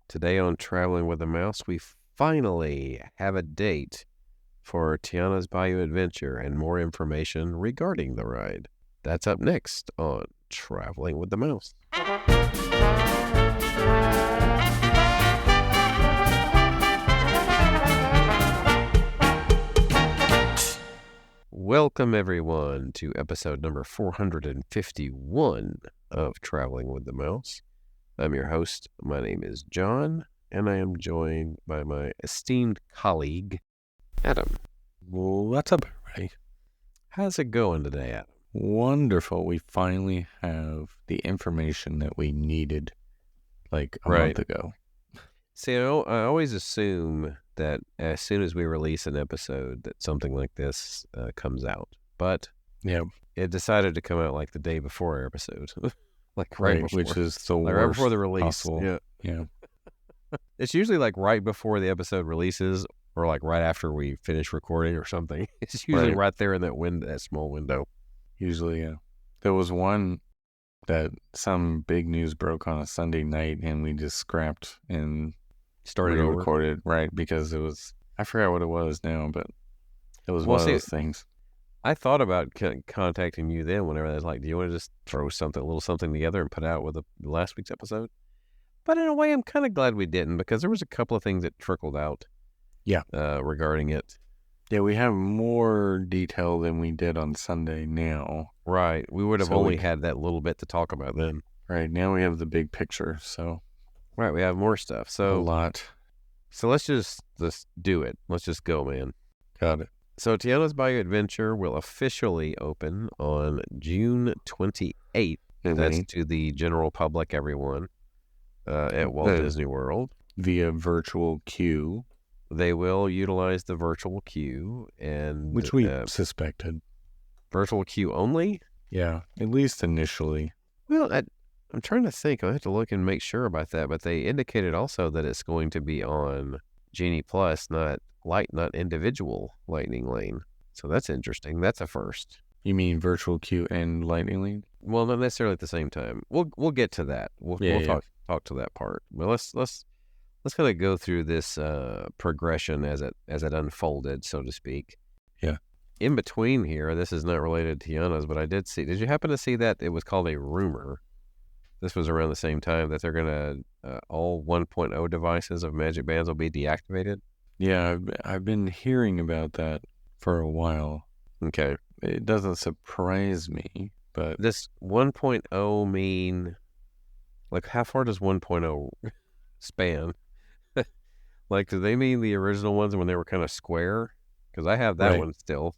Today on Traveling with the Mouse, we finally have a date for Tiana's Bayou adventure and more information regarding the ride. That's up next on Traveling with the Mouse. Welcome, everyone, to episode number 451 of Traveling with the Mouse. I'm your host. My name is John, and I am joined by my esteemed colleague, Adam. What's up, everybody? How's it going today, Adam? Wonderful. We finally have the information that we needed like a month ago. See, I always assume that as soon as we release an episode that something like this comes out. But yeah, it decided to come out like the day before our episode. Like right before, which is the worst right before the release. Possible. Yeah. It's usually like right before the episode releases or like right after we finish recording or something. It's usually right there in that small window. Usually, yeah. There was one that some big news broke on a Sunday night and we just scrapped and started recorded, right? Because it was, I forgot what it was now, but it was one of those things. I thought about contacting you then whenever I was like, do you want to just throw a little something together and put out with last week's episode? But in a way, I'm kind of glad we didn't because there was a couple of things that trickled out regarding it. Yeah, we have more detail than we did on Sunday now. Right. We would have only had that little bit to talk about then. Right. Now we have the big picture, so. Right. We have more stuff. So a lot. So let's do it. Let's just go, man. Got it. So Tiana's Bayou Adventure will officially open on June 28th. That's to the general public, everyone, at Walt Disney World. Via virtual queue. They will utilize the virtual queue, and which we suspected. Virtual queue only? Yeah, at least initially. Well, I'm trying to think. I have to look and make sure about that. But they indicated also that it's going to be on Genie Plus, not individual Lightning Lane. So that's interesting. That's a first. You mean virtual queue and Lightning Lane? Well, not necessarily at the same time. We'll get to that. We'll talk to that part. But let's kind of go through this progression as it unfolded, so to speak. Yeah. In between here, this is not related to Tiana's, but I did see. Did you happen to see that it was called a rumor? This was around the same time that they're going to all 1.0 devices of Magic Bands will be deactivated. Yeah, I've been hearing about that for a while. Okay. It doesn't surprise me, but this 1.0 mean, like, how far does 1.0 span? Like, do they mean the original ones when they were kind of square? Because I have that one still.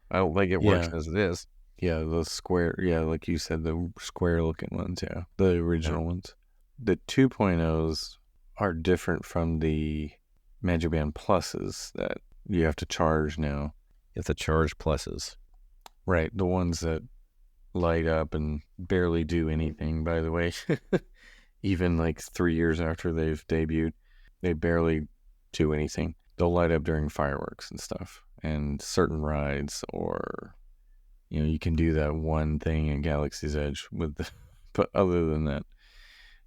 I don't think it works as it is. Yeah, the square, like you said, the square-looking ones, the original ones. The 2.0s are different from the Magic Band Pluses that you have to charge now. You have to charge Pluses. Right, the ones that light up and barely do anything, by the way. Even like 3 years after they've debuted, they barely do anything. They'll light up during fireworks and stuff and certain rides, or you can do that one thing in Galaxy's Edge but other than that,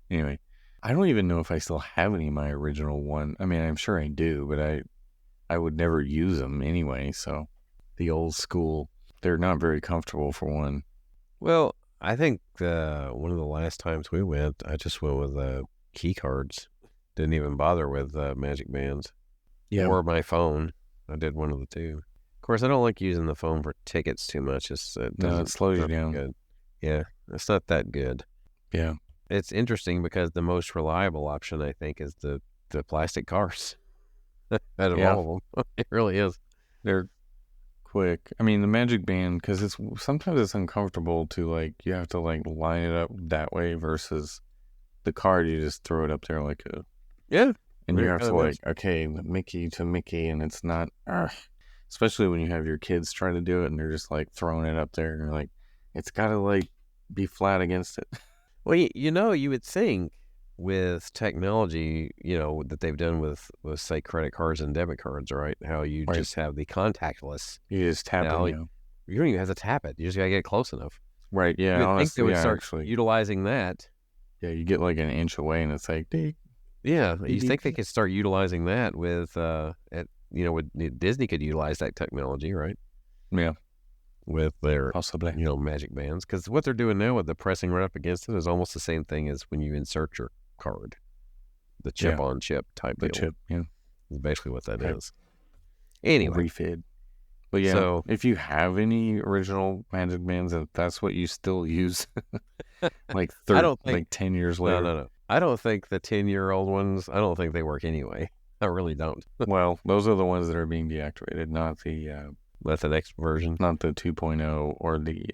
anyway, I don't even know if I still have any of my original one. I mean, I'm sure I do, but I would never use them anyway. So the old school, they're not very comfortable for one. Well, I think one of the last times we went, I just went with key cards. Didn't even bother with Magic Bands. Yeah. Or my phone. I did one of the two. Of course, I don't like using the phone for tickets too much. It slows you down. Good. Yeah, it's not that good. Yeah. It's interesting because the most reliable option, I think, is the plastic cards. Out of all of them. It really is. They're quick. I mean, the Magic Band, because sometimes it's uncomfortable to, you have to, line it up that way versus the card, you just throw it up there like a... Yeah. And you have to, okay, Mickey to Mickey, and it's not... Especially when you have your kids try to do it, and they're just, throwing it up there, and you're like, it's got to, be flat against it. Well, you would think with technology, that they've done with say, credit cards and debit cards, right? How you just have the contactless. You just tap it. You don't even have to tap it. You just got to get close enough. Right, yeah. I think they would start utilizing that. Yeah, you get an inch away, and it's like, ding. Yeah, Beep, you think they beep. could start utilizing that with, with Disney could utilize that technology, right? Yeah, With their, possibly. magic bands. Because what they're doing now with the pressing right up against it is almost the same thing as when you insert your card. The chip on chip type The deal. chip, yeah. Is basically what that Okay. is. Anyway. Refit. But yeah, So, if you have any original magic bands, if that's what you still use, like I don't think, like 10 years no, later. no. I don't think the 10-year-old ones, I don't think they work anyway. I really don't. Well, those are the ones that are being deactivated, not the That's the next version. not the 2.0 or the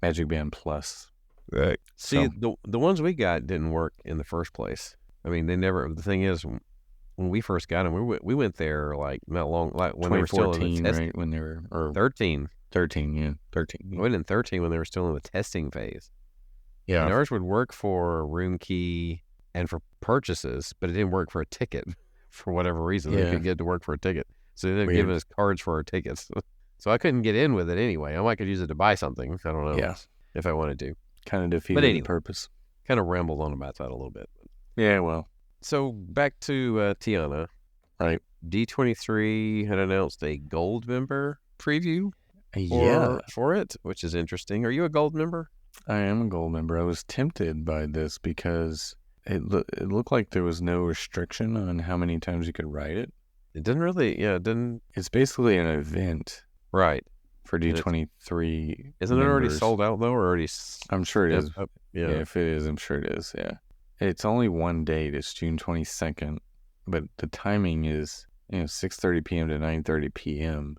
Magic Band Plus. Right. See, So, the ones we got didn't work in the first place. I mean, they never. The thing is, when we first got them, we went there like not long, like when they were still in the 2014, test. right? When they were, or 13. 13, yeah. 13. We went in 13 when they were still in the testing phase. Yeah. And ours would work for room key and for purchases, but it didn't work for a ticket for whatever reason. They couldn't get it to work for a ticket. So they were giving us cards for our tickets. So I couldn't get in with it anyway. I might could use it to buy something. I don't know. Yeah. If I wanted to. Kind of defeated the purpose. Kind of rambled on about that a little bit. Yeah, well. So back to Tiana. Right. D23 had announced a gold member preview for it, which is interesting. Are you a gold member? I am a gold member. I was tempted by this because it looked like there was no restriction on how many times you could ride it. It didn't really, it didn't. It's basically an event. Right. For D23. Isn't it already sold out, though, or already? I'm sure it is. Yeah, if it is, I'm sure it is, yeah. It's only one date. It's June 22nd, but the timing is, 6:30 p.m. to 9:30 p.m.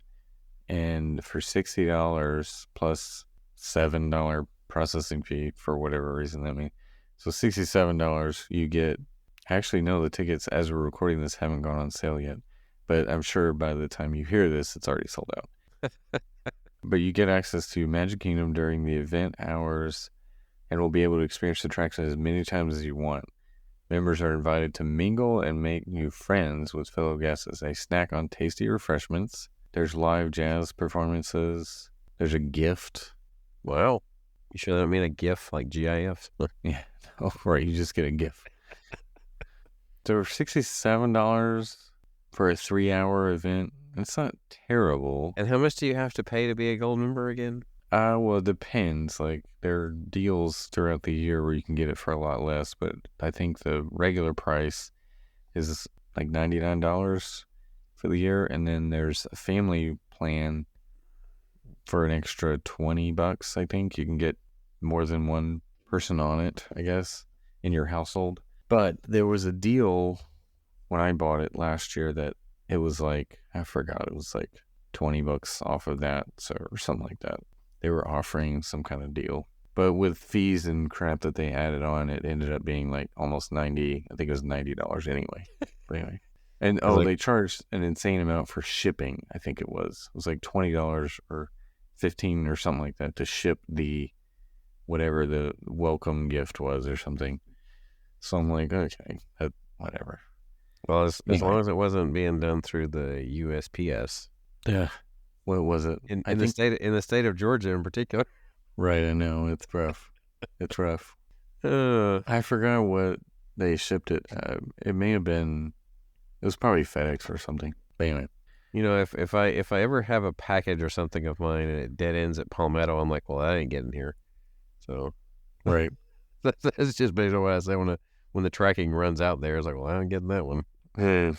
And for $60 plus $7 processing fee for whatever reason that means. So $67 you get. Actually, no, the tickets as we're recording this haven't gone on sale yet, but I'm sure by the time you hear this, it's already sold out. But you get access to Magic Kingdom during the event hours and will be able to experience the attraction as many times as you want. Members are invited to mingle and make new friends with fellow guests. They snack on tasty refreshments. There's live jazz performances. There's a gift. Wow. You sure that don't mean a GIF like GIF? Yeah. Oh, right. You just get a gift. So $67 for a 3-hour event. It's not terrible. And how much do you have to pay to be a gold member again? Well, it depends. Like, there are deals throughout the year where you can get it for a lot less, but I think the regular price is like $99 for the year, and then there's a family plan for an extra $20. I think you can get more than one person on it, I guess, in your household. But there was a deal when I bought it last year that it was like, I forgot, it was like $20 off of that, or something like that. They were offering some kind of deal. But with fees and crap that they added on, it ended up being like almost $90. I think it was $90 anyway. But anyway. And they charged an insane amount for shipping, I think it was. It was like $20 or $15 or something like that to ship the whatever the welcome gift was or something. So I'm like, okay, whatever. Well, as long as it wasn't being done through the USPS. Yeah. What was it? In the state of Georgia in particular. Right, I know. It's rough. It's rough. I forgot what they shipped it. It may have been, it was probably FedEx or something. But anyway. If I ever have a package or something of mine and it dead ends at Palmetto, I'm like, well, that ain't getting here. So. Right. That's just basically what I say when the tracking runs out there. It's like, well, I ain't getting that one. Yeah.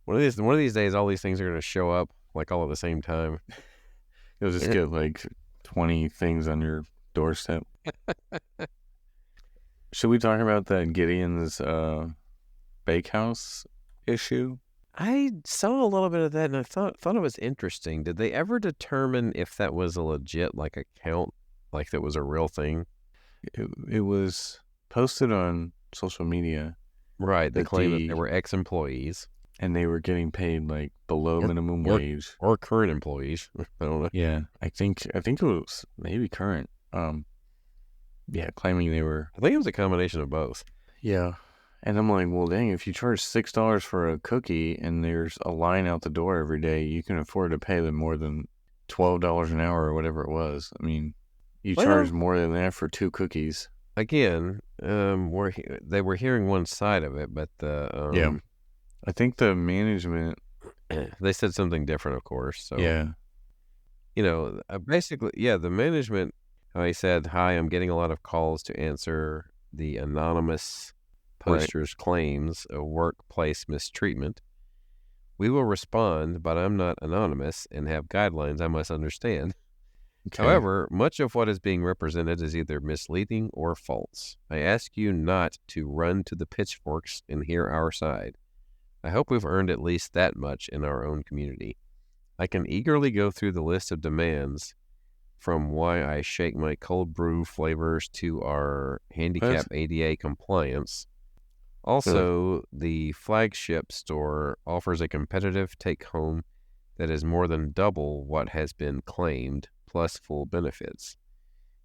One of these days, all these things are going to show up like all at the same time. You'll just get like 20 things on your doorstep. Should we talk about that Gideon's bakehouse issue? I saw a little bit of that and I thought it was interesting. Did they ever determine if that was a legit like account, like that was a real thing? It was posted on social media. Right. They claimed that they were ex-employees. And they were getting paid like below minimum wage. Or current employees. I don't know. Yeah. I think it was maybe current. Yeah, claiming they were. I think it was a combination of both. Yeah. And I'm like, well, dang, if you charge $6 for a cookie and there's a line out the door every day, you can afford to pay them more than $12 an hour or whatever it was. I mean, you charge more than that for 2 cookies. again, they were hearing one side of it, but Yeah. I think the management, they said something different, of course. So, yeah, basically, the management, he said, "Hi, I'm getting a lot of calls to answer the anonymous right. poster's claims of workplace mistreatment. We will respond, but I'm not anonymous and have guidelines I must understand. Okay. However, much of what is being represented is either misleading or false. I ask you not to run to the pitchforks and hear our side. I hope we've earned at least that much in our own community. I can eagerly go through the list of demands from why I shake my cold brew flavors to our handicap What? ADA compliance. Really? Also, the flagship store offers a competitive take-home that is more than double what has been claimed, plus full benefits.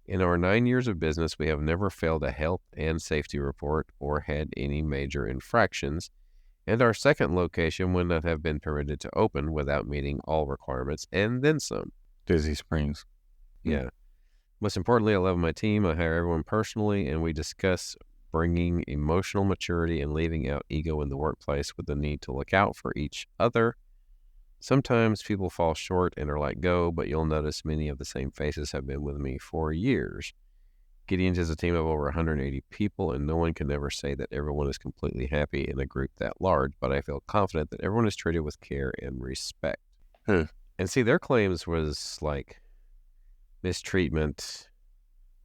In our 9 years of business, we have never failed a health and safety report or had any major infractions, and our second location would not have been permitted to open without meeting all requirements and then some. Disney Springs. Yeah. Most importantly, I love my team. I hire everyone personally, and we discuss bringing emotional maturity and leaving out ego in the workplace with the need to look out for each other. Sometimes people fall short and are let go, but you'll notice many of the same faces have been with me for years. Gideon's is a team of over 180 people, and no one can ever say that everyone is completely happy in a group that large, but I feel confident that everyone is treated with care and respect. Huh. And see, their claims was like mistreatment,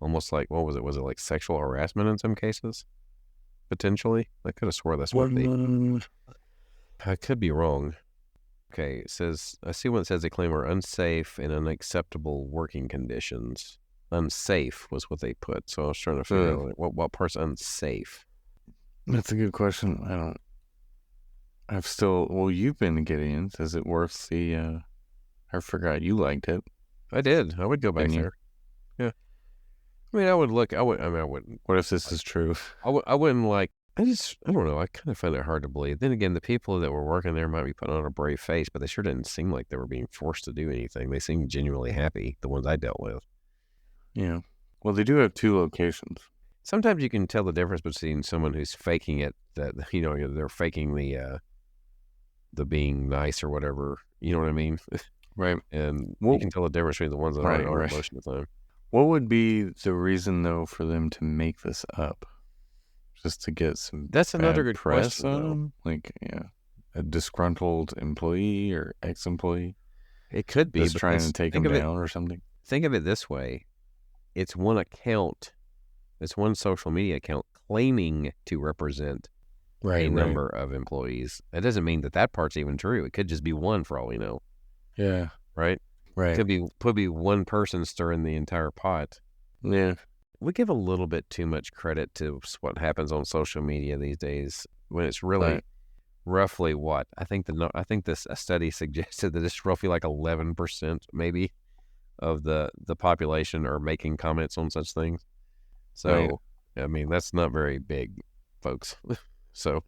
almost like, what was it? Was it like sexual harassment in some cases? Potentially? I could have swore that's what I could be wrong. Okay, it says, I see one that says they claim are unsafe and unacceptable working conditions. Unsafe was what they put, so I was trying to figure out what part's unsafe. That's a good question. You've been to Gideon's. Is it worth the, I forgot you liked it. I did. I would go back there. Yeah. I mean, I wouldn't. What if this is true? I wouldn't like, I don't know. I kind of find it hard to believe. Then again, the people that were working there might be putting on a brave face, but they sure didn't seem like they were being forced to do anything. They seemed genuinely happy, the ones I dealt with. Yeah. Well, they do have 2 locations. Sometimes you can tell the difference between someone who's faking it, that, they're faking the being nice or whatever. You know what I mean? Right. And you can tell the difference between the ones that are most of the time. What would be the reason, though, for them to make this up? Just to get some That's another good press question, on though. them? Like, a disgruntled employee or ex-employee? It could be. Just trying to take them down or something? Think of it this way. It's one account. It's one social media account claiming to represent a number of employees. That doesn't mean that part's even true. It could just be one for all we know. Yeah. Right? Right. Could be one person stirring the entire pot. Yeah. We give a little bit too much credit to what happens on social media these days when it's really roughly what? I think a study suggested that it's roughly like 11% maybe of the population are making comments on such things. So, I mean, that's not very big, folks. So,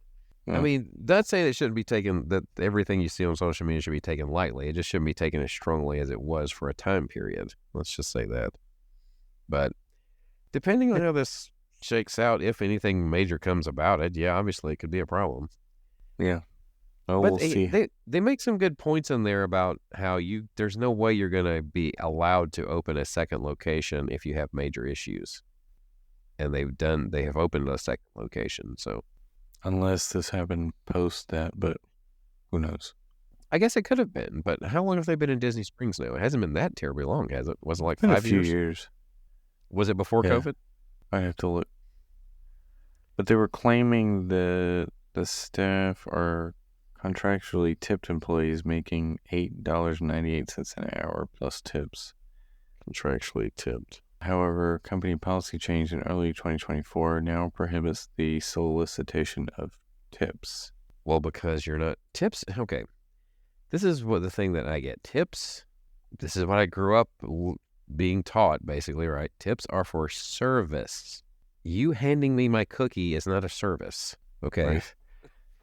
I mean, that's saying it shouldn't be taken, that everything you see on social media should be taken lightly. It just shouldn't be taken as strongly as it was for a time period. Let's just say that. But depending on how this shakes out, if anything major comes about it, obviously it could be a problem. Yeah. Oh, but we'll see. They make some good points in there about how there's no way you're going to be allowed to open a second location if you have major issues. And they have opened a second location, so. Unless this happened post that, but who knows? I guess it could have been, but how long have they been in Disney Springs now? It hasn't been that terribly long, has it? Was it like 5 years? A few years. Was it before COVID? I have to look. But they were claiming the staff are contractually tipped employees making $8.98 an hour plus tips. Contractually tipped. However, company policy change in early 2024 now prohibits the solicitation of tips. Well, because you're not tips. Okay. This is the thing that I get. Tips. This is what I grew up being taught, basically, right? Tips are for service. You handing me my cookie is not a service. Okay. Right.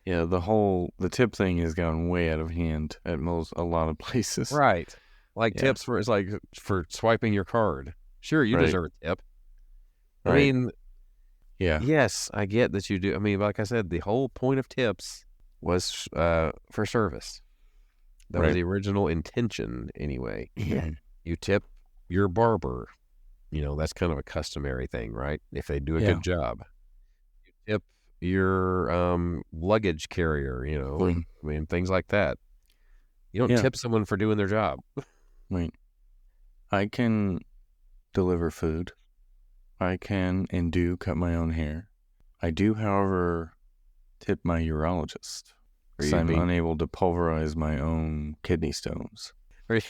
Yeah, the tip thing has gone way out of hand at a lot of places. Right. Like tips for swiping your card. Sure, you deserve a tip. Right. I mean, Yeah. Yes, I get that you do. I mean, like I said, the whole point of tips was for service. That was Right. the original intention, anyway. Yeah. You tip your barber. That's kind of a customary thing, right? If they do a Yeah. good job. You tip your luggage carrier, Right. I mean, things like that. You don't Yeah. tip someone for doing their job. Right. I can deliver food. I can and do cut my own hair. I do, however, tip my urologist because I'm unable to pulverize my own kidney stones. That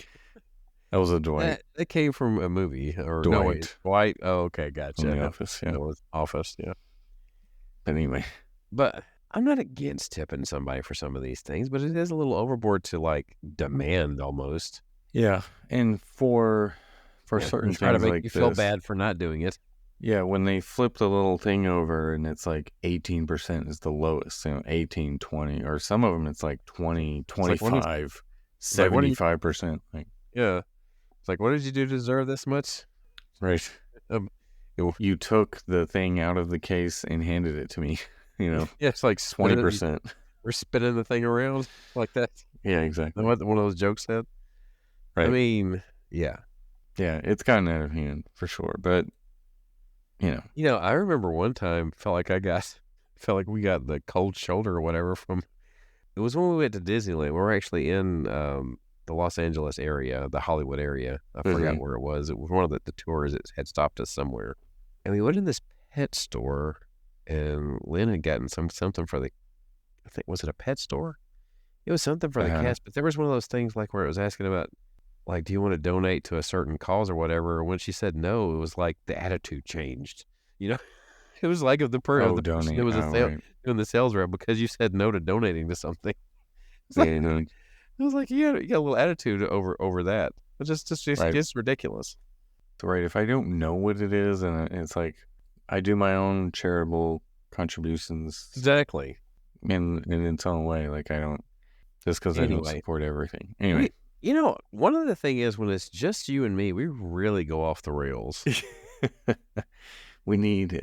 was a Dwight. That came from a movie. Or Dwight. No, wait, Dwight. Oh, okay, gotcha. From The Office, yeah. That was Office, yeah. But anyway. But I'm not against tipping somebody for some of these things, but it is a little overboard to, like, demand almost. Yeah, and for certain things try to make like you feel this, bad for not doing it. Yeah, when they flip the little thing over and it's like 18% is the lowest, 18, 20, or some of them it's like 20, 25, 75%. Yeah. It's like, what did you do to deserve this much? Right. You took the thing out of the case and handed it to me, Yeah, it's like 20%. We're spinning the thing around like that. Yeah, exactly. What one of those jokes said. Right. I mean, yeah. Yeah, it's gotten out of hand for sure, but I remember one time felt like we got the cold shoulder or whatever from. It was when we went to Disneyland. We were actually in the Los Angeles area, the Hollywood area. I forgot where it was. It was one of the tours that had stopped us somewhere, and we went in this pet store, and Lynn had gotten something for the. I think, was it a pet store? It was something for the cats, but there was one of those things like where it was asking about, like, do you want to donate to a certain cause or whatever? And when she said no, it was like the attitude changed. It was like of the person that was doing the sales rep because you said no to donating to something. I was like, you got a little attitude over that. It's just ridiculous. Right. If I don't know what it is, and it's like I do my own charitable contributions. Exactly. In its own way. Like I don't, just because I don't support everything. Anyway. One of the thing is when it's just you and me, we really go off the rails. We need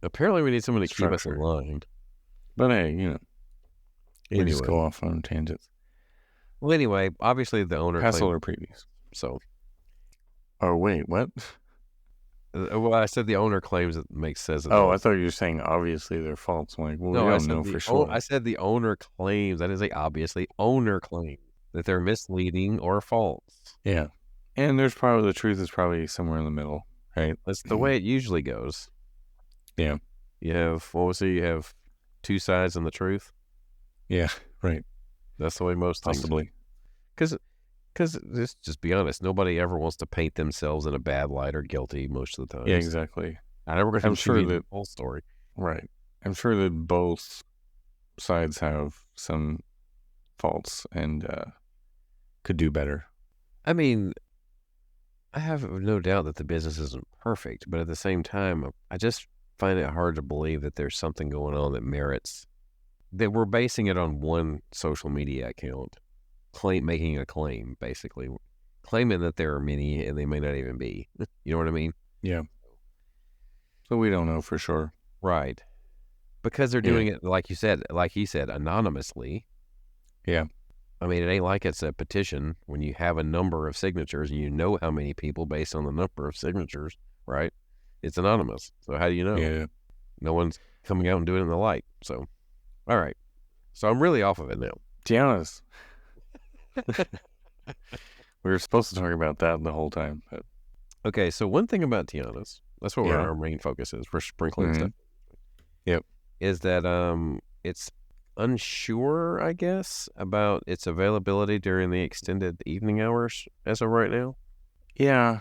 apparently we need someone to keep us in line. But hey, we just go off on tangents. Well, anyway, obviously the owner passholder previews. So. Oh wait, what? Well, I said the owner claims it says it. I thought you were saying obviously they're false. I'm like, well, no, we don't know for sure. I said the owner claims. That is obviously owner claims that they're misleading or false. Yeah, and there's probably the truth is probably somewhere in the middle, right? That's the way it usually goes. Yeah, you have two sides and the truth. Yeah, right. That's the way most possibly. Because let's just be honest, nobody ever wants to paint themselves in a bad light or guilty most of the time. Yeah, exactly. I'm sure that whole story. Right. I'm sure that both sides have some faults and could do better. I mean, I have no doubt that the business isn't perfect, but at the same time, I just find it hard to believe that there's something going on that merits that we're basing it on one social media account. Making a claim, basically claiming that there are many and they may not even be. You know what I mean? Yeah. So we don't know for sure, right? Because they're doing it like he said, anonymously. Yeah. I mean, it ain't like it's a petition when you have a number of signatures and you know how many people based on the number of signatures, right? It's anonymous. So how do you know? Yeah. No one's coming out and doing it in the light. So, all right. So I'm really off of it now. Tiana's. We were supposed to talk about that the whole time. But. Okay, so one thing about Tiana's, that's what our main focus is. We're sprinkling stuff. Yep. Is that it's unsure, I guess, about its availability during the extended evening hours as of right now. Yeah.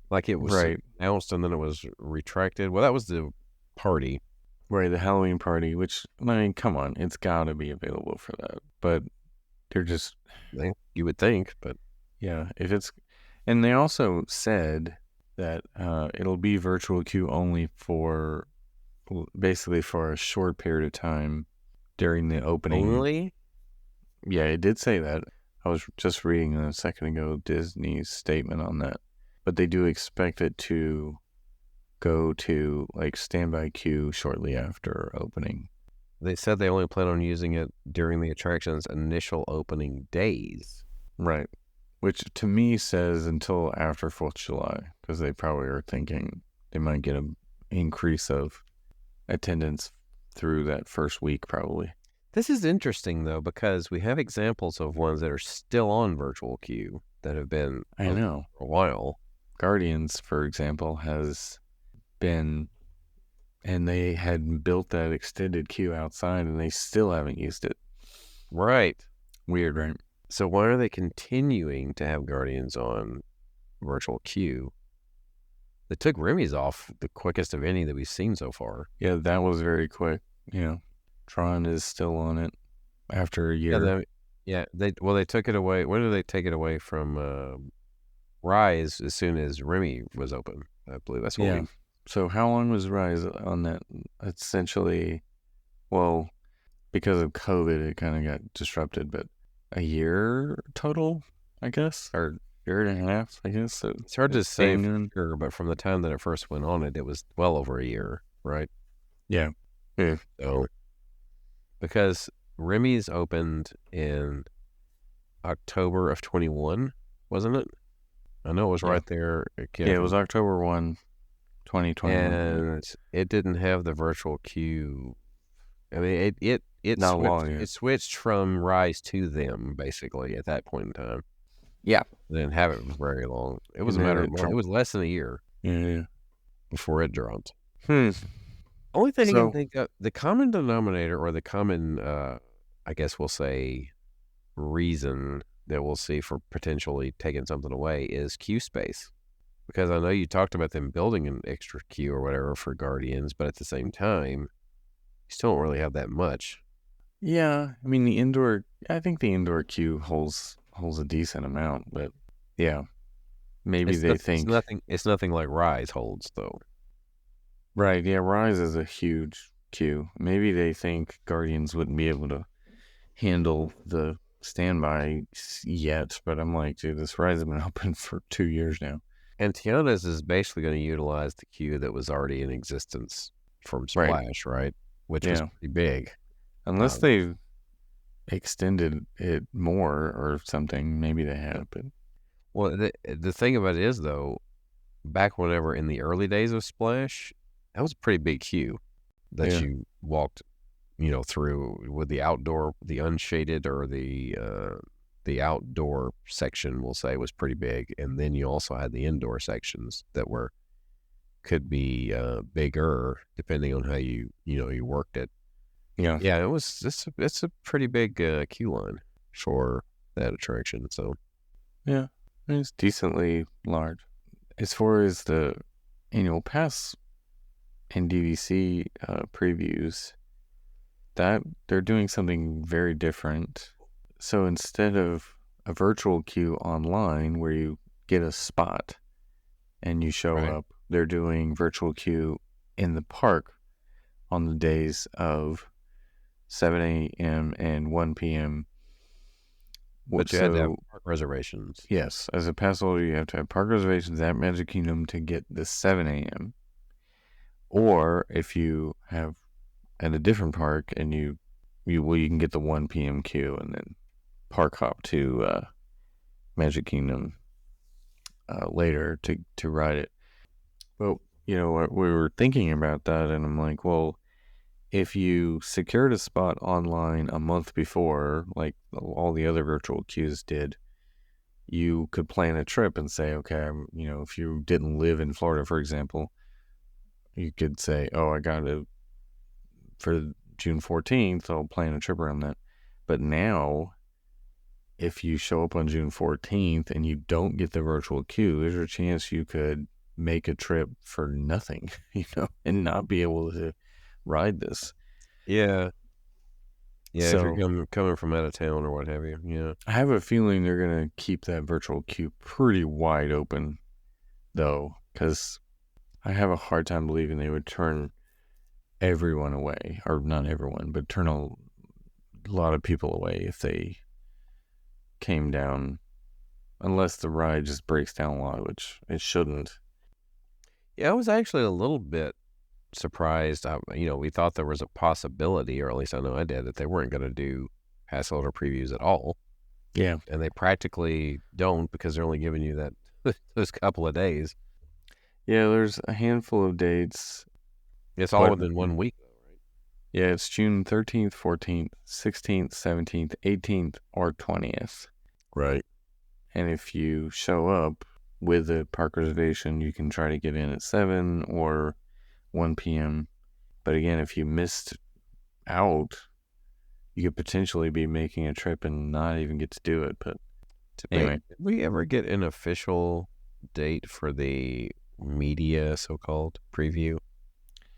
Like it was announced and then it was retracted. Well, that was the party. Right, the Halloween party, which, I mean, come on, it's got to be available for that. But they're just... You would think, but... Yeah, if it's... And they also said that it'll be virtual queue only for... Basically for a short period of time during the opening. Only? Yeah, it did say that. I was just reading a second ago Disney's statement on that. But they do expect it to go to like standby queue shortly after opening. They said they only plan on using it during the attraction's initial opening days. Right. Which to me says until after 4th of July, because they probably are thinking they might get an increase of attendance through that first week, probably. This is interesting, though, because we have examples of ones that are still on virtual queue that have been I know. for a while. Guardians, for example, has been, and they had built that extended queue outside, and they still haven't used it. Right. Weird, right? So why are they continuing to have Guardians on virtual queue? They took Remy's off the quickest of any that we've seen so far. Yeah, that was very quick. Tron is still on it after a year. They took it away. When did they take it away from Rise? As soon as Remy was open, I believe that's what. So how long was Rise on that? Essentially, well, because of COVID, it kind of got disrupted, but a year total, I guess, or year and a half, I guess. So it's hard to say for sure, but from the time that it first went on it was well over a year, right? Yeah. So, because Remy's opened in October of 21, wasn't it? I know it was right there. It was October 1, 2021. And it didn't have the virtual queue. I mean, it switched from Rise to them, basically, at that point in time. Yeah. They didn't have it for very long. It was it was less than a year. Yeah. Before it dropped. Only thing I can think of, the common denominator, or the common, I guess we'll say, reason that we'll see for potentially taking something away is queue space. Because I know you talked about them building an extra queue or whatever for Guardians, but at the same time, you still don't really have that much. Yeah, I mean I think the indoor queue holds a decent amount, but yeah, maybe they think it's nothing like Rise holds though. Right, yeah, Rise is a huge queue. Maybe they think Guardians wouldn't be able to handle the standby yet, but I'm like, dude, this Rise has been open for 2 years now. And Tiana's is basically going to utilize the queue that was already in existence from Splash, right? Which was pretty big. Unless they've extended it more or something, maybe they have. But well, the thing about it is, though, back whenever in the early days of Splash, that was a pretty big queue that you walked, through with the outdoor, the unshaded, or the outdoor section, we'll say, was pretty big, and then you also had the indoor sections that could be bigger depending on how you worked it. Yeah, it's a pretty big queue line for that attraction. So yeah, it's decently large. As far as the annual pass and DVC previews, that they're doing something very different. So instead of a virtual queue online where you get a spot and you show up, they're doing virtual queue in the park on the days of 7 a.m. and 1 p.m. But you had to have park reservations. Yes. As a pass holder, you have to have park reservations at Magic Kingdom to get the 7 a.m. Or if you have at a different park and you can get the 1 p.m. queue and then park hop to Magic Kingdom later to ride it. Well, we were thinking about that, and I'm like, well, if you secured a spot online a month before, like all the other virtual queues did, you could plan a trip and say, okay, if you didn't live in Florida, for example, you could say, oh, I got it for June 14th, I'll plan a trip around that. But now, if you show up on June 14th and you don't get the virtual queue, there's a chance you could make a trip for nothing, and not be able to ride this. Yeah. Yeah, so, if you're coming from out of town or what have you. Yeah. I have a feeling they're going to keep that virtual queue pretty wide open, though, because I have a hard time believing they would turn everyone away, or not everyone, but turn a lot of people away if they came down, unless the ride just breaks down a lot, which it shouldn't. Yeah, I was actually a little bit surprised. We thought there was a possibility, or at least I know I did, that they weren't going to do passholder previews at all. Yeah. And they practically don't because they're only giving you that those couple of days. Yeah, there's a handful of dates. It's all within 1 week, though, right? Yeah, it's June 13th, 14th, 16th, 17th, 18th, or 20th. Right. And if you show up with a park reservation, you can try to get in at 7 or 1 p.m. But again, if you missed out, you could potentially be making a trip and not even get to do it. But anyway. Did we ever get an official date for the media so-called preview?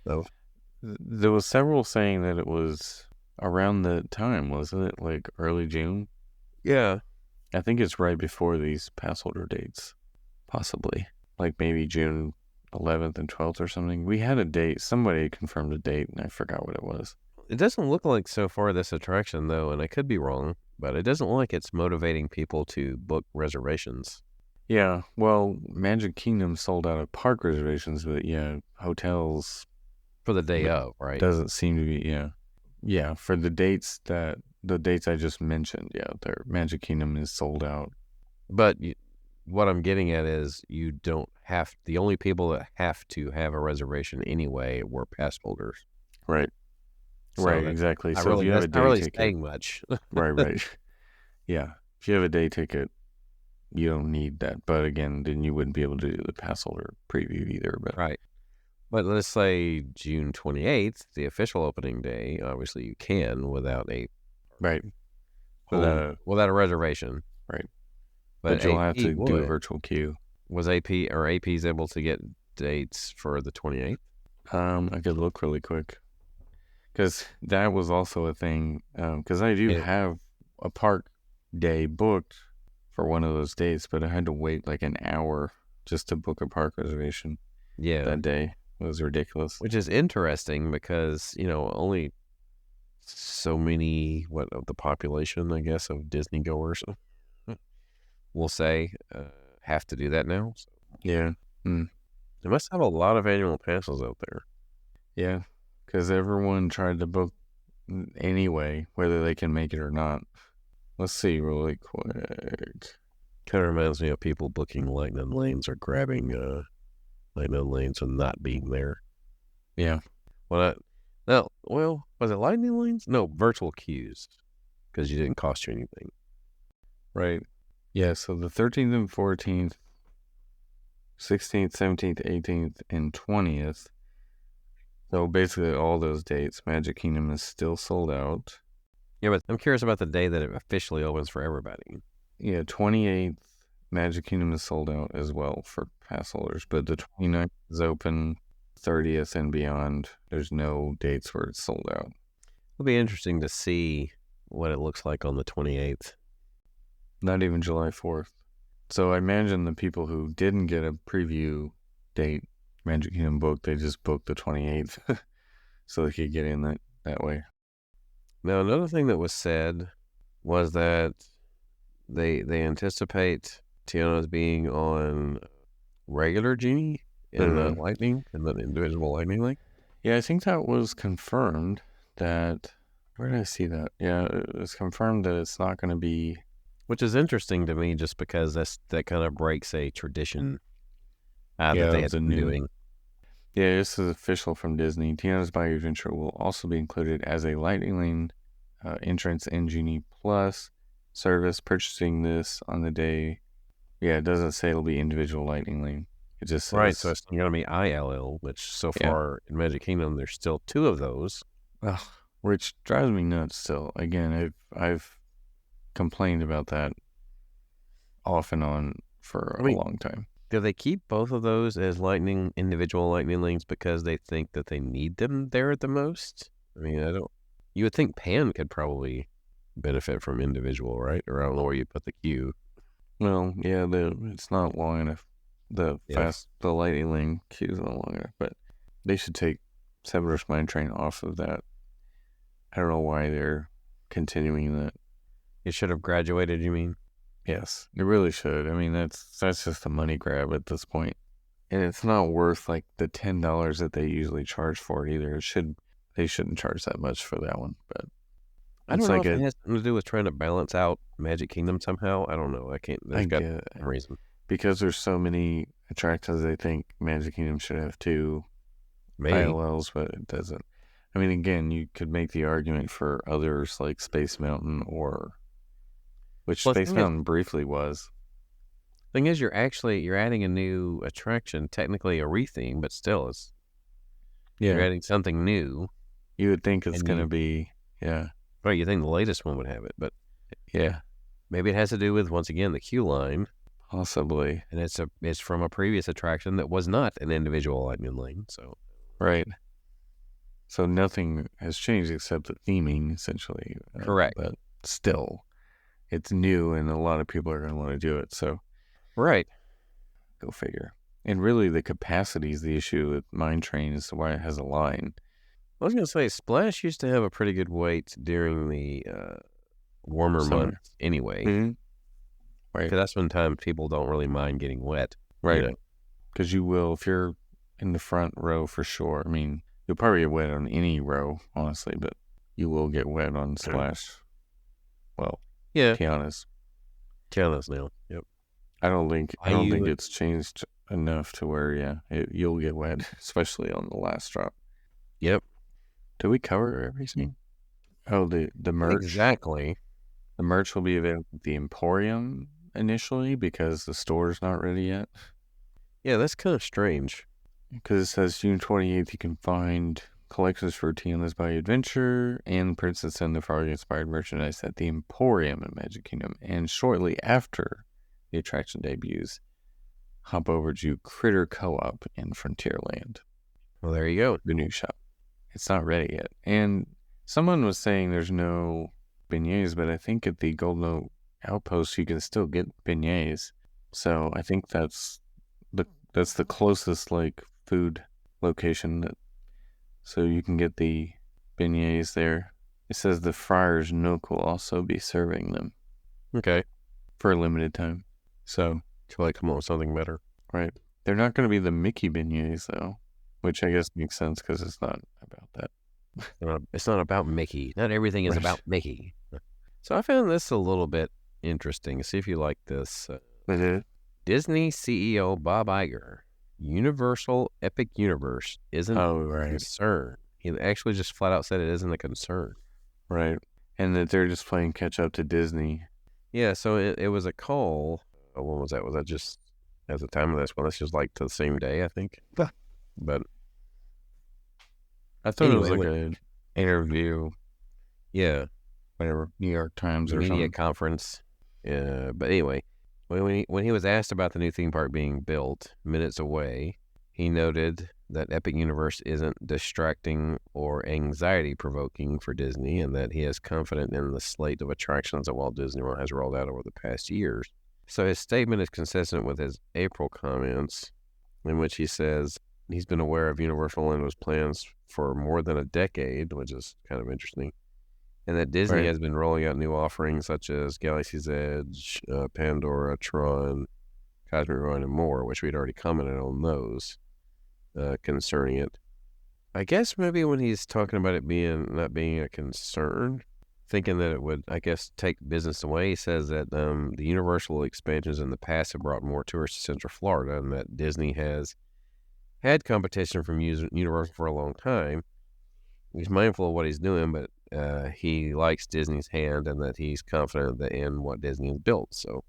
No. There was several saying that it was around the time, wasn't it? Like early June? Yeah. I think it's right before these passholder dates, possibly. Like maybe June 11th and 12th or something. We had a date. Somebody confirmed a date, and I forgot what it was. It doesn't look like so far this attraction, though, and I could be wrong, but it doesn't look like it's motivating people to book reservations. Yeah, well, Magic Kingdom sold out of park reservations, but yeah, hotels... For the day of, right? Doesn't seem to be, yeah. Yeah, for the dates I just mentioned, yeah, their Magic Kingdom is sold out. But what I'm getting at is you don't have, the only people that have to have a reservation anyway were pass holders. Right. So right, exactly. So really, if you have a day not really ticket, saying much. right. Yeah. If you have a day ticket, you don't need that. But again, then you wouldn't be able to do the pass holder preview either. But right. But let's say June 28th, the official opening day, obviously you can without a without a reservation. Right. But you'll have to do a virtual queue. Was AP's able to get dates for the 28th? I could look really quick. Because that was also a thing. Because I do have a park day booked for one of those dates, but I had to wait like an hour just to book a park reservation. Yeah. That day. It was ridiculous. Which is interesting because, only so many, of the population, I guess, of Disney goers, we'll say, have to do that now. So. Yeah. They must have a lot of annual passes out there. Yeah. Because everyone tried to book anyway, whether they can make it or not. Let's see really quick. Kind of reminds me of people booking lightning lanes or grabbing lightning lanes and not being there. Yeah. Was it lightning lanes? No, virtual queues, because you didn't cost you anything. Right. Yeah, so the 13th and 14th, 16th, 17th, 18th, and 20th. So basically all those dates, Magic Kingdom is still sold out. Yeah, but I'm curious about the day that it officially opens for everybody. Yeah, 28th, Magic Kingdom is sold out as well for pass holders, but the 29th is open, 30th and beyond. There's no dates where it's sold out. It'll be interesting to see what it looks like on the 28th. Not even July 4th. So I imagine the people who didn't get a preview date, Magic Kingdom booked, they just booked the 28th so they could get in that way. Now, another thing that was said was that they anticipate Tiana's being on regular Genie in the Lightning, in the individual Lightning link. Yeah, I think that was confirmed that... Where did I see that? Yeah, it was confirmed that it's not going to be... Which is interesting to me just because that kind of breaks a tradition that they had been doing. Yeah, this is official from Disney. Tiana's Bayou Adventure will also be included as a Lightning Lane entrance in Genie Plus service. Purchasing this on the day... Yeah, it doesn't say it'll be individual Lightning Lane. It just says... Right, so it's going to be ILL, which so far in Magic Kingdom, there's still 2 of those. Which drives me nuts still. Again, I've complained about that off and on for a long time. Do they keep both of those as individual Lightning lanes because they think that they need them there the most? I mean, you would think Pan could probably benefit from individual, right? Or I don't know where you put the queue. Well, yeah, it's not long enough. The Lightning Lane queue is not long enough, but they should take Severus Mine Train off of that. I don't know why they're continuing that. It should have graduated, you mean? Yes, it really should. I mean, that's just a money grab at this point. And it's not worth like the $10 that they usually charge for it either. They shouldn't charge that much for that one. But I don't know if it has something to do with trying to balance out Magic Kingdom somehow. I don't know. I can't. There's got some reason. Because there's so many attractions, I think Magic Kingdom should have 2 ILLs, but it doesn't. I mean, again, you could make the argument for others like Space Mountain which Space Mountain briefly was. Thing is, you're adding a new attraction, technically a retheme, but still you're adding something new. You would think it's going to be, Right, you think the latest one would have it, but yeah. Maybe it has to do with, once again, the queue line. Possibly. And it's from a previous attraction that was not an individual lightning lane, so. Right. So nothing has changed except the theming, essentially. Correct. But still, it's new and a lot of people are going to want to do it, so. Right. Go figure. And really, the capacity is the issue with Mine Train is why it has a line. I was going to say, Splash used to have a pretty good wait during the warmer months anyway. Mm-hmm. Right. Because that's when time people don't really mind getting wet. Right. Because you will, if you're in the front row for sure. I mean, you'll probably get wet on any row, honestly, but you will get wet on Splash. Well, Tiana's now. Yep. I don't think it's changed enough to where you'll get wet, especially on the last drop. Yep. Did we cover everything? Oh, the merch. Exactly. The merch will be available at the Emporium initially because the store's not ready yet. Yeah, that's kind of strange. Because it says June 28th you can find collections for Tiana's Bayou Adventure and Princess and the Frog inspired merchandise at the Emporium in Magic Kingdom. And shortly after the attraction debuts, hop over to Critter Co-op in Frontierland. Well, there you go. The new shop. It's not ready yet. And someone was saying there's no beignets, but I think at the Golden Oak Outpost you can still get beignets. So I think that's the closest food location so you can get the beignets there. It says the Friars Nook will also be serving them. Okay. For a limited time. So till they come up with something better. Right. They're not going to be the Mickey beignets though, which I guess makes sense because it's not about that. It's not about Mickey. Not everything is about Mickey. So I found this a little bit interesting. See if you like this. Disney CEO Bob Iger, Universal Epic Universe isn't a concern. He actually just flat out said it isn't a concern. Right. And that they're just playing catch up to Disney. Yeah, so it was a call. When was that? Was that just at the time of this one? That's just to the same day, I think. But I thought it was an interview. Yeah. Whatever. New York Times or media something. Conference. But anyway, when he was asked about the new theme park being built minutes away, he noted that Epic Universe isn't distracting or anxiety-provoking for Disney and that he is confident in the slate of attractions that Walt Disney World has rolled out over the past years. So his statement is consistent with his April comments in which he says he's been aware of Universal Orlando's plans for more than a decade, which is kind of interesting, and that Disney has been rolling out new offerings such as Galaxy's Edge, Pandora, Tron, Cosmic Rewind, and more, which we'd already commented on those concerning it. I guess maybe when he's talking about it not being a concern, thinking that it would, I guess, take business away, he says that the Universal expansions in the past have brought more tourists to Central Florida and that Disney has had competition from Universal for a long time. He's mindful of what he's doing, but he likes Disney's hand and that he's confident in what Disney has built. So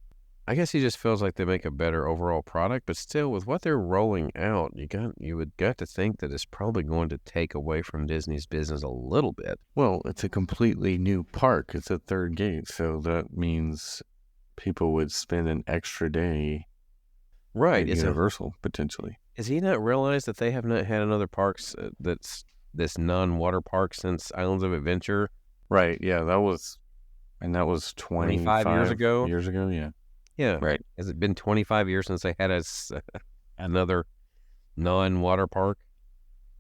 I guess he just feels like they make a better overall product, but still with what they're rolling out, you would got to think that it's probably going to take away from Disney's business a little bit. Well, it's a completely new park. It's a third gate, so that means people would spend an extra day at Universal, potentially. Has he not realized that they have not had another park that's this non-water park since Islands of Adventure? Right, yeah, that was 25 years ago? Yeah. Yeah. Right. Has it been 25 years since they had another non-water park?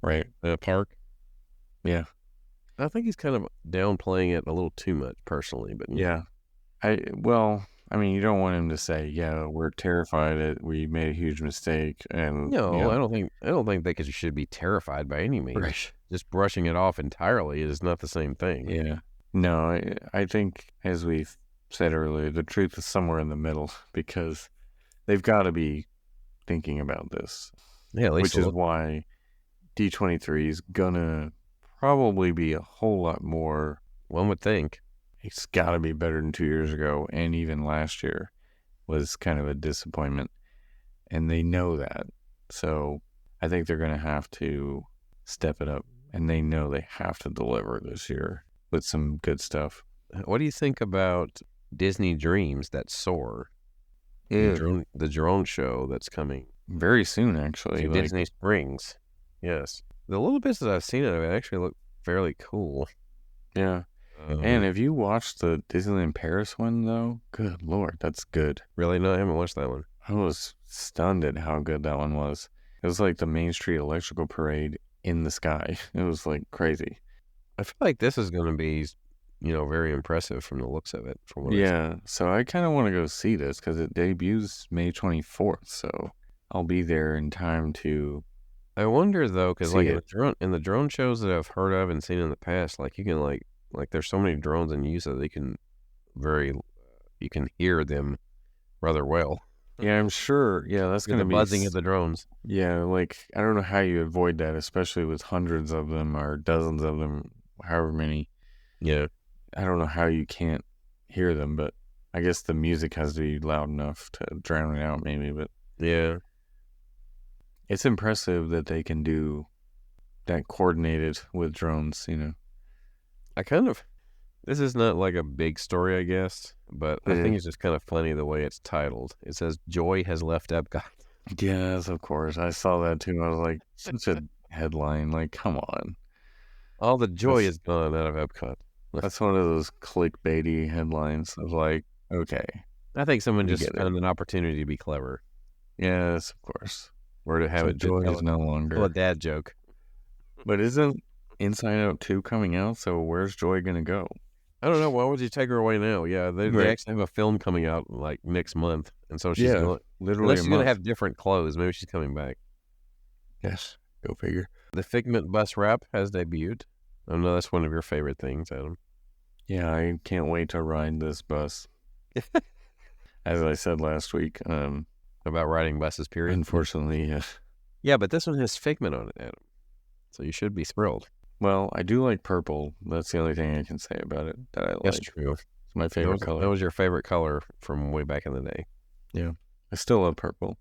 Right. Park? Yeah. I think he's kind of downplaying it a little too much, personally. But yeah. I mean, you don't want him to say, "Yeah, we're terrified that we made a huge mistake," and No, I don't think they should be terrified by any means. right. Just brushing it off entirely is not the same thing. Yeah. No, I think, as we've said earlier, the truth is somewhere in the middle because they've got to be thinking about this. Yeah, at least which is why D23 is gonna probably be a whole lot more. one would think. It's got to be better than 2 years ago, and even last year was kind of a disappointment, and they know that. So I think they're gonna have to step it up, and they know they have to deliver this year with some good stuff. What do you think about Disney Dreams that soar? The drone show that's coming very soon, actually. to Disney Springs. Yes. The little bits that I've seen of it actually look fairly cool. Yeah. And have you watched the Disneyland Paris one, though? Good Lord, that's good. Really? No, I haven't watched that one. I was stunned at how good that one was. It was like the Main Street Electrical Parade in the sky. It was like crazy. I feel like this is going to be, very impressive from the looks of it. From what Yeah, so I kind of want to go see this because it debuts May 24th, so I'll be there in time to. I wonder though, because like see it. in the drone shows that I've heard of and seen in the past, like you can like there's so many drones in use that you can hear them rather well. Yeah, I'm sure. Yeah, that's Hear going to the be buzzing of the drones. Yeah, like I don't know how you avoid that, especially with hundreds of them or dozens of them, however many. Yeah. I don't know how you can't hear them, but I guess the music has to be loud enough to drown it out, maybe. But Yeah. it's impressive that they can do that coordinated with drones, This is not like a big story, I guess, but I think it's just kind of funny the way it's titled. It says, Joy has left Epcot. Yes, of course. I saw that too. I was like, such a headline. Like, come on. All the joy is gone out of Epcot. That's one of those clickbaity headlines of like, okay. I think someone just found an opportunity to be clever. Yes, of course. Or to have Joy is no longer a dad joke. But isn't Inside Out 2 coming out? So where's Joy going to go? I don't know. Why would you take her away now? Yeah, they actually have a film coming out like next month. And so she's literally she's going to have different clothes. Maybe she's coming back. Yes, go figure. The Figment bus wrap has debuted. I know that's one of your favorite things, Adam. Yeah, I can't wait to ride this bus. As I said last week. About riding buses, period. Unfortunately, yeah. Yeah, but this one has Figment on it, Adam. So you should be thrilled. Well, I do like purple. That's the only thing I can say about it that I like. That's true. It's my favorite color. That was your favorite color from way back in the day. Yeah. I still love purple.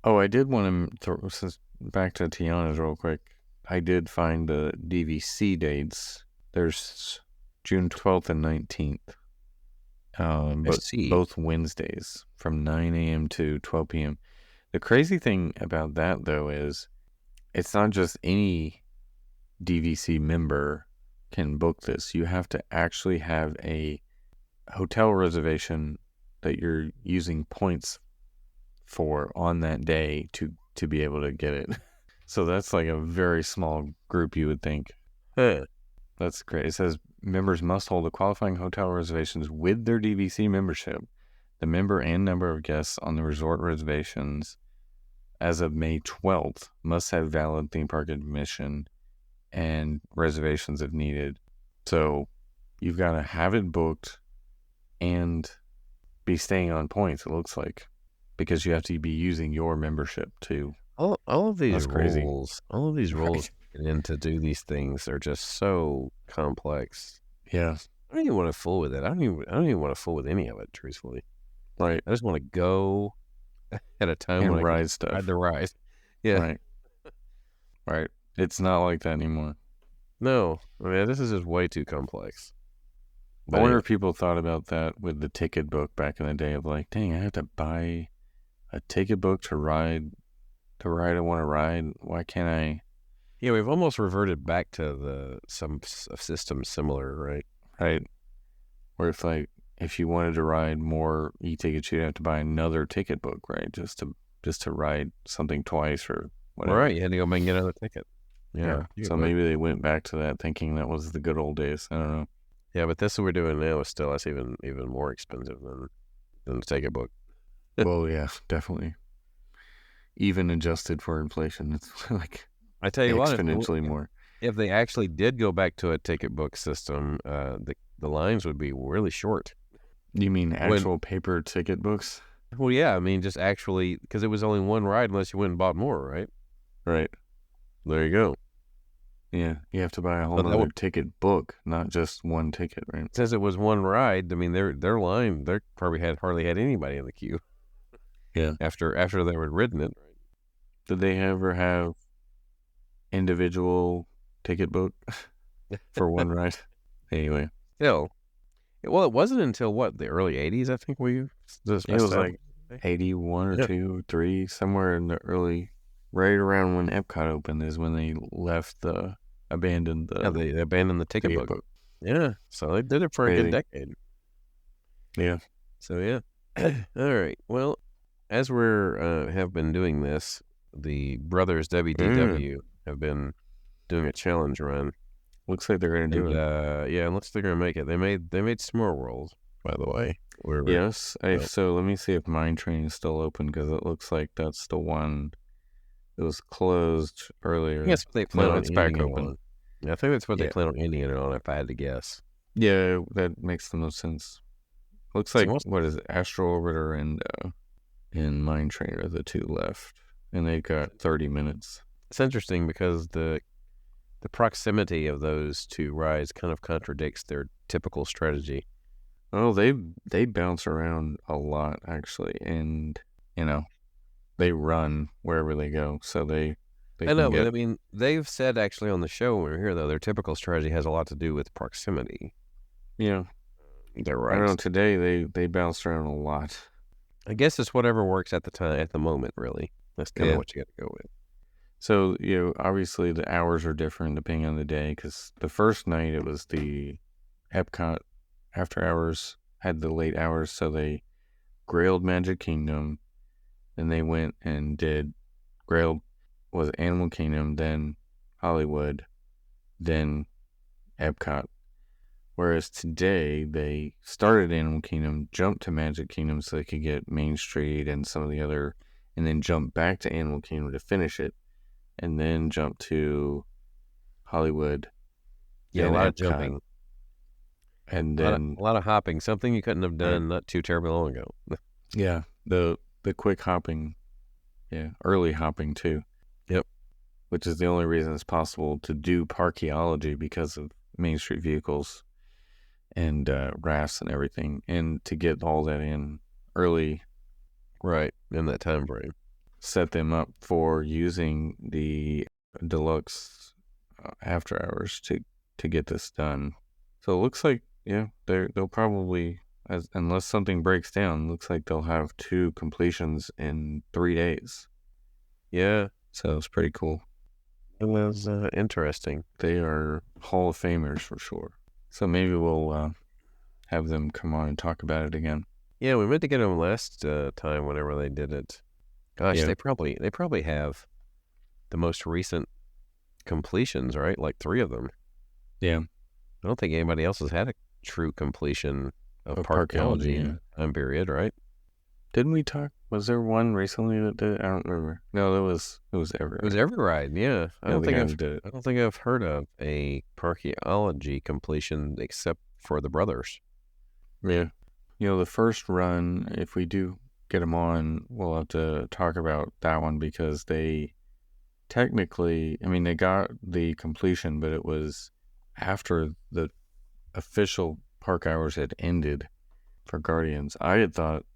Oh, I did want to since back to Tiana's real quick. I did find the DVC dates. There's June 12th and 19th. But both Wednesdays from 9 a.m. to 12 p.m. The crazy thing about that, though, is it's not just any DVC member can book this. You have to actually have a hotel reservation that you're using points for on that day to be able to get it. So that's like a very small group, you would think. Huh. That's great. It says members must hold the qualifying hotel reservations with their DVC membership. The member and number of guests on the resort reservations as of May 12th must have valid theme park admission and reservations if needed. So you've got to have it booked and be staying on points, it looks like, because you have to be using your membership too. All of these crazy. rules, and to do these things are just so complex. Yeah. I don't even want to fool with it. I don't even want to fool with any of it, truthfully. Right. I just want to go at a time and when ride I can stuff. ride the ride. Yeah. Right. It's not like that anymore. No. I mean, this is just way too complex. I wonder if people thought about that with the ticket book back in the day of like, dang, I have to buy a ticket book to ride I want to ride. Why can't I? Yeah, we've almost reverted back to some system similar, right? Right. Where it's like, if you wanted to ride more e-tickets, you'd have to buy another ticket book, right? Just to ride something twice or whatever. Right, you had to go back and get another ticket. Yeah. So maybe they went back to that thinking that was the good old days. I don't know. Yeah, but this we're doing now is still, that's even more expensive than than the ticket book. Well, yeah, definitely. Even adjusted for inflation, it's like I tell you what, exponentially more. if they actually did go back to a ticket book system, the lines would be really short. You mean actual paper ticket books? Well, yeah, I mean, just actually, because it was only one ride unless you went and bought more, right? Right. There you go. Yeah, you have to buy a whole other ticket book, not just one ticket, right? Since it was one ride, I mean, their line, they probably hardly had anybody in the queue. Yeah. After they were ridden it. Did they ever have individual ticket book for one ride? Anyway. Still. Well, it wasn't until what, the early 80s, I think it was like 81 or 2 or 3, somewhere in the early, right around when Epcot opened is when they abandoned the ticket book. Yeah, so they did it for a good decade. Yeah. So, yeah. All right. Well, as we're have been doing this, the brothers WDW have been doing a challenge run. Looks like they're going to do it. Yeah, and looks like they're going to make it. They made s'more rolls, by the way. Yes. So let me see if Mine Train is still open, because it looks like that's the one that was closed earlier. Yes, they plan on it's back open. I think that's what they plan on ending it on, if I had to guess. Yeah, that makes the most sense. Looks like, what is it, Astro Orbiter and Mine Train are the two left, and they've got 30 minutes. It's interesting because the proximity of those two rides kind of contradicts their typical strategy. Oh, they bounce around a lot, actually, and they run wherever they go. So they I know, but I mean, they've said actually on the show when we were here, though, their typical strategy has a lot to do with proximity. Yeah, they're right. I don't know. Today they bounced around a lot. I guess it's whatever works at the moment. Really, that's kind of what you got to go with. So, obviously the hours are different depending on the day, because the first night it was the Epcot after hours, had the late hours, so they grailed Magic Kingdom, then they went and grailed was Animal Kingdom, then Hollywood, then Epcot. Whereas today they started Animal Kingdom, jumped to Magic Kingdom so they could get Main Street and some of the other, and then jumped back to Animal Kingdom to finish it. And then jump to Hollywood. Yeah, a lot of jumping. And then a lot of hopping. Something you couldn't have done not too terribly long ago. Yeah, the quick hopping. Yeah, early hopping too. Yep. Which is the only reason it's possible to do parkeology, because of Main Street vehicles and rafts and everything, and to get all that in early. Right, in that time frame. Set them up for using the deluxe after hours to get this done. So it looks like, they'll probably, unless something breaks down, looks like they'll have 2 completions in 3 days. Yeah. So it's pretty cool. It was interesting. They are Hall of Famers for sure. So maybe we'll have them come on and talk about it again. Yeah, we meant to get them last time whenever they did it. Gosh, they probably have the most recent completions, right? Like 3 of them. Yeah. I don't think anybody else has had a true completion of parkeology time period, right? Didn't we talk? Was there one recently that did it? I don't remember. No, it was every ride. It was every ride, yeah. I don't think I've heard of a parkeology completion except for the brothers. Yeah. The first run, if we do get them on, we'll have to talk about that one, because they technically, they got the completion, but it was after the official park hours had ended for Guardians. I had thought,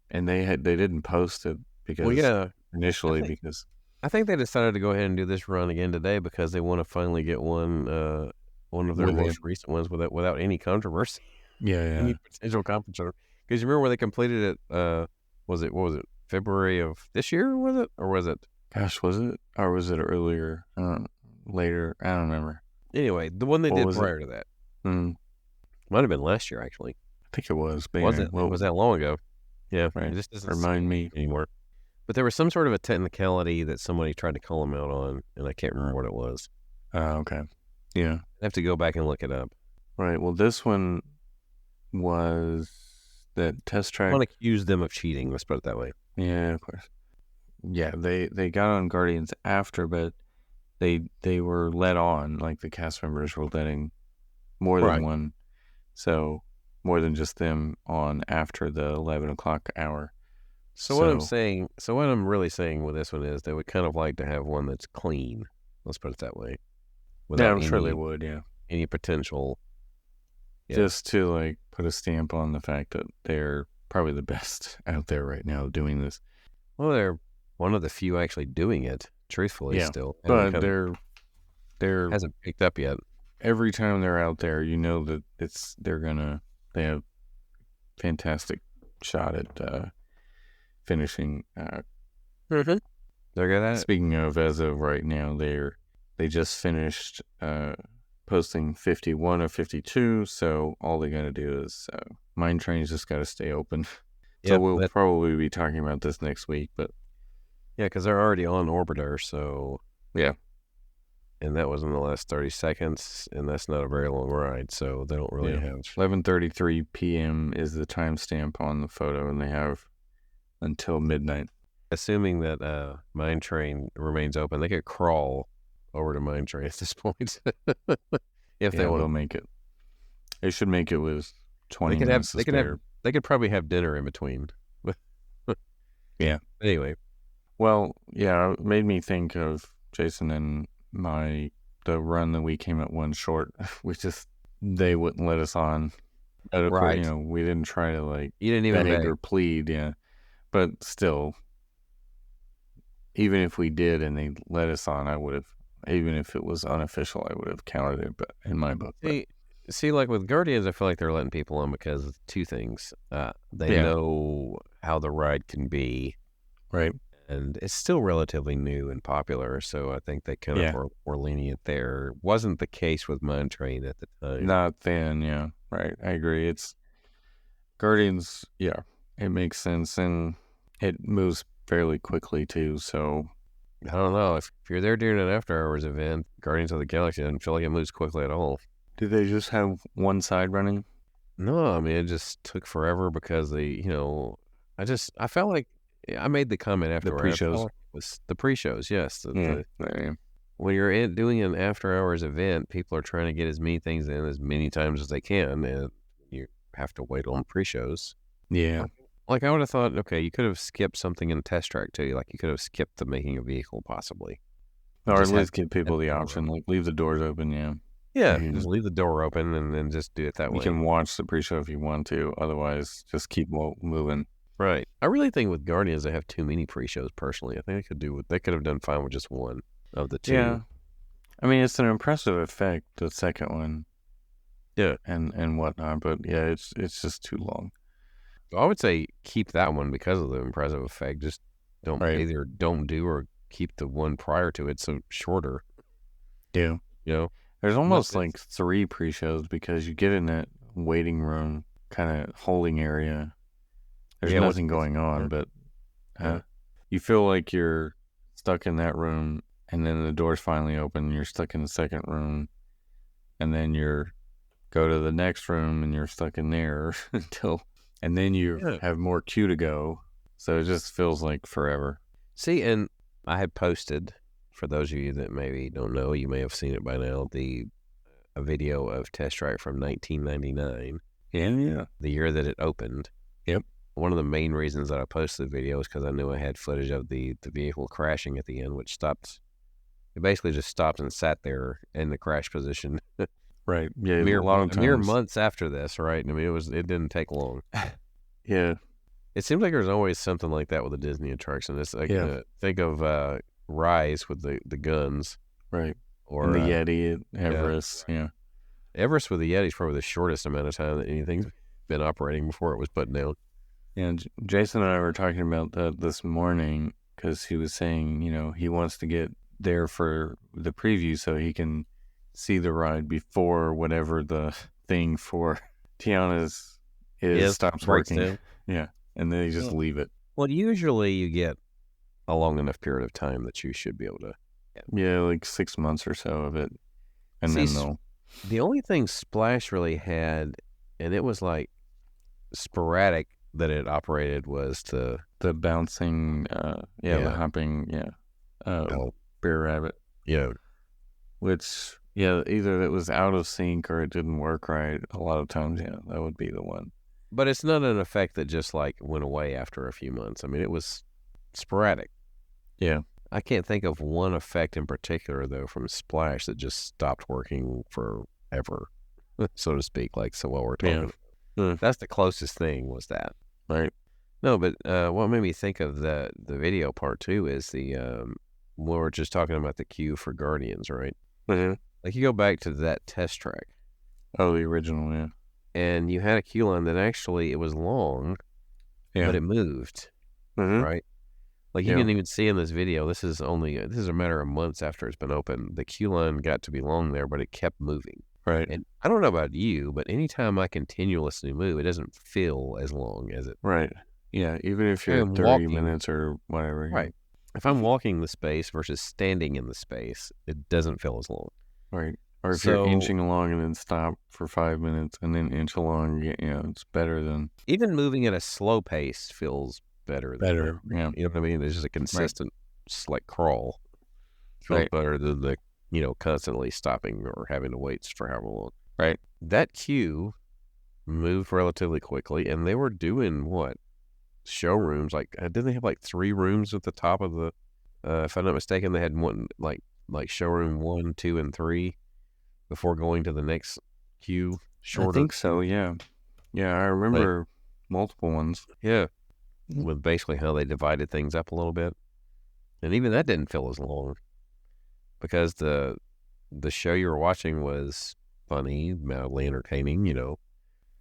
and they didn't post it because initially because I think they decided to go ahead and do this run again today because they want to finally get one of their most recent ones without any controversy. Yeah. Any potential controversy. Because you remember where they completed it? What was it? February of this year? Was it, or was it? Gosh, was it, or was it earlier? Later? I don't remember. Anyway, the one they did prior to that. Might have been last year, actually. I think it was. Was it? Was that long ago? Yeah. Right. It just doesn't remind me anymore. But there was some sort of a technicality that somebody tried to call them out on, and I can't remember what it was. Okay. Yeah. I have to go back and look it up. Right. Well, this one was that test track. I want to accuse them of cheating. Let's put it that way. Yeah, of course. Yeah, they got on Guardians after, but they were let on, like the cast members were letting more than one, so more than just them on after the 11 o'clock hour. So what I'm really saying with this one is they would kind of like to have one that's clean. Let's put it that way. Yeah, I'm sure they would. Yeah, any potential. Yeah. Just to like put a stamp on the fact that they're probably the best out there right now doing this. Well, they're one of the few actually doing it, truthfully, still. But they're hasn't picked up yet. Every time they're out there, you know that they have fantastic shot at finishing. They're good at it. Speaking of, as of right now, they just finished posting 51 or 52, so all they got to do is Mine Train's just got to stay open. So we'll probably be talking about this next week, but yeah, because they're already on Orbiter, so yeah, and that was in the last 30 seconds, and that's not a very long ride, so they don't really have. 11:33 p.m. is the timestamp on the photo, and they have until midnight. Assuming that Mine Train remains open, they could crawl over to Mine Train at this point. If they want to make it. They should make it with 20 minutes to spare. They could probably have dinner in between. Yeah. Anyway. Well, yeah, it made me think of Jason and the run that we came at one short. They wouldn't let us on. But of course, we didn't try to you didn't even beg or plead, yeah. But still, even if we did and they let us on, I would have, even if it was unofficial, I would have counted it, but in my book. See, like with Guardians, I feel like they're letting people on because of two things. They know how the ride can be. Right. And it's still relatively new and popular, so I think they kind of were lenient there. Wasn't the case with Mine Train at the time. Not then, yeah. Right. I agree. It's Guardians, it makes sense, and it moves fairly quickly too, so I don't know. If you're there during an after-hours event, Guardians of the Galaxy doesn't feel like it moves quickly at all. Do they just have one side running? No, I mean, it just took forever because I felt like I made the comment after the pre-shows. Was the pre-shows, yes. When you're doing an after-hours event, people are trying to get as many things in as many times as they can, and you have to wait on pre-shows. Yeah. Like, I would have thought, okay, you could have skipped something in the test track, too. Like, you could have skipped the making a vehicle, possibly. Or at least give people the option, like, leave the doors open, Yeah, just leave the door open and then just do it that way. You can watch the pre-show if you want to. Otherwise, just keep moving. Right. I really think with Guardians, they have too many pre-shows, personally. I think they could have done fine with just one of the two. Yeah. I mean, it's an impressive effect, the second one. Yeah. And whatnot. But, yeah, it's just too long. I would say keep that one because of the impressive effect. Just either don't do or keep the one prior to it so shorter. Yeah. There's almost like 3 pre-shows because you get in that waiting room kind of holding area. There's nothing going on, but you feel like you're stuck in that room, and then the door's finally open, and you're stuck in the second room, and then go to the next room, and you're stuck in there and then you have more queue to go. So it just feels like forever. See, and I had posted, for those of you that maybe don't know, you may have seen it by now, a video of Test Track from 1999. Yeah. The year that it opened. Yep. One of the main reasons that I posted the video is because I knew I had footage of the vehicle crashing at the end, which stopped. It basically just stopped and sat there in the crash position. Right. Yeah. A lot of times. Mere months after this, right? I mean, it didn't take long. Yeah. It seems like there's always something like that with a Disney attraction. It's like think of Rise with the guns, right? Or and the Yeti at Everest. Yeah. Everest with the Yeti is probably the shortest amount of time that anything's been operating before it was put down. Yeah. Jason and I were talking about that this morning because he was saying, he wants to get there for the preview so he can see the ride before whatever the thing for Tiana's stops working. Down. Yeah. And then you just leave it. Well, usually you get a long enough period of time that you should be able to. Yeah, like 6 months or so of it. And then they'll. The only thing Splash really had, and it was like sporadic that it operated was the bouncing, the hopping, bear rabbit. Yeah. Which, either it was out of sync or it didn't work right. A lot of times, that would be the one. But it's not an effect that just like went away after a few months. I mean, it was sporadic. Yeah. I can't think of one effect in particular, though, from Splash that just stopped working forever, so to speak. Like, so what we're talking about. That's the closest thing was that. Right. No, but what made me think of the video part, too, is the, we were just talking about the queue for Guardians, right? Mm-hmm. Like, you go back to that test track. Oh, the original, yeah. And you had a queue line that actually, it was long, but it moved, right? Like, you can even see in this video, this is a matter of months after it's been open. The queue line got to be long there, but it kept moving. Right. And I don't know about you, but anytime I continuously move, it doesn't feel as long as it. Right. Yeah, even if you're 30 minutes or whatever. Right. If I'm walking the space versus standing in the space, it doesn't feel as long. Right. Or if you're inching along and then stop for 5 minutes and then inch along, it's better than... Even moving at a slow pace feels better. Yeah. You know what I mean? It's just a consistent, like, crawl. Feels better than the, constantly stopping or having to wait for however long. Right. That queue moved relatively quickly, and they were doing what? Showrooms. Like, didn't they have like 3 rooms at the top of the, if I'm not mistaken, they had one, like showroom 1, 2, and 3 before going to the next queue. Shorter. I think so, yeah. Yeah, I remember multiple ones. Yeah. With basically how they divided things up a little bit. And even that didn't feel as long because the show you were watching was funny, mildly entertaining,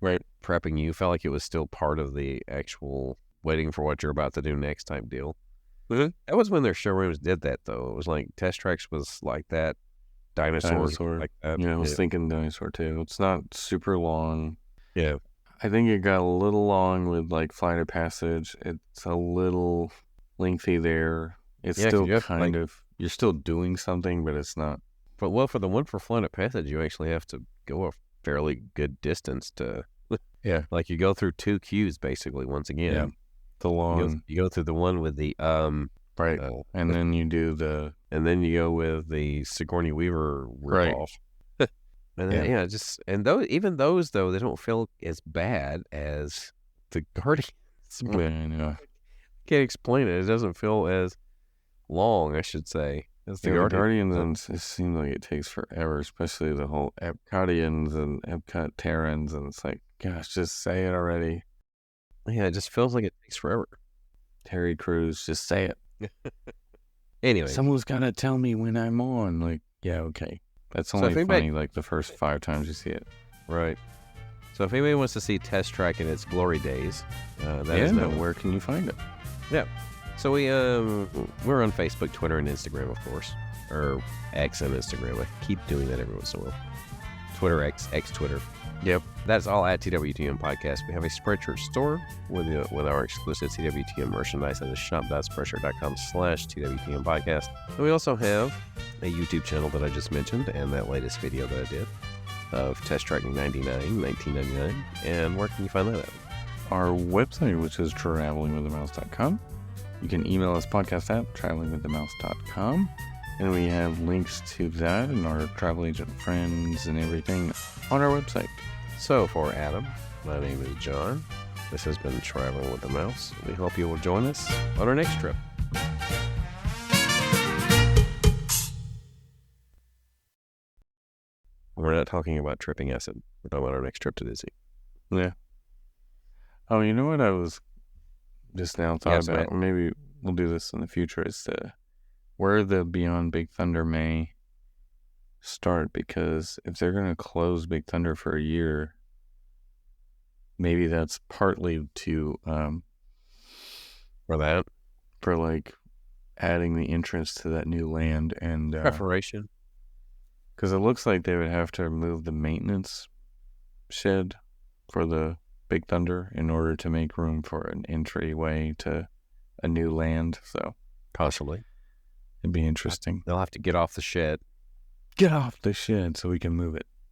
Right. Prepping you. Felt like it was still part of the actual waiting for what you're about to do next type deal. Mm-hmm. That was when their showrooms did that, though. It was like Test Tracks was like that. Dinosaur. Like that. Yeah, I was thinking dinosaur too. It's not super long. Yeah. I think it got a little long with like Flight of Passage. It's a little lengthy there. It's still kind of, you're still doing something, but it's not. But for the one for Flight of Passage, you actually have to go a fairly good distance to. Yeah. Like you go through 2 queues basically once again. Yeah. The long. You go through the one with the right. And then you do the. And then you go with the Sigourney Weaver ripoff. Right. And then, even those though, they don't feel as bad as the Guardians. Yeah, I know. Can't explain it. It doesn't feel as long, I should say, as the Guardians. It seems like it takes forever, especially the whole Epcotians and Epcot Terrans, and it's like, gosh, just say it already. Yeah, it just feels like it takes forever. Terry Crews, just say it. Anyway. Someone's got to tell me when I'm on. Like, yeah, okay. That's only funny like the first 5 times you see it. Right. So if anybody wants to see Test Track in its glory days, where can you find it? Yeah. So we're on Facebook, Twitter, and Instagram, of course. Or X and Instagram. I keep doing that every once in a while. Twitter, X Twitter. Yep. That's all at TWTM Podcast. We have a Spreadshirt store with our exclusive TWTM merchandise. That is shop.spreadshirt.com/TWTM Podcast. And we also have a YouTube channel that I just mentioned and that latest video that I did of Test Tracking 1999. And where can you find that at? Our website, which is travelingwiththemouse.com. You can email us podcast at travelingwiththemouse.com. And we have links to that and our travel agent friends and everything on our website. So for Adam, my name is John. This has been Traveling with the Mouse. We hope you will join us on our next trip. We're not talking about tripping acid. We're talking about our next trip to Disney. Yeah. Oh, you know what I was just now thought about? Maybe we'll do this in the future. Is where the Beyond Big Thunder may start, because if they're going to close Big Thunder for a year, maybe that's partly to for like adding the entrance to that new land and preparation, because it looks like they would have to remove the maintenance shed for the Big Thunder in order to make room for an entryway to a new land. So possibly it'd be interesting. They'll have to get off the shed so we can move it.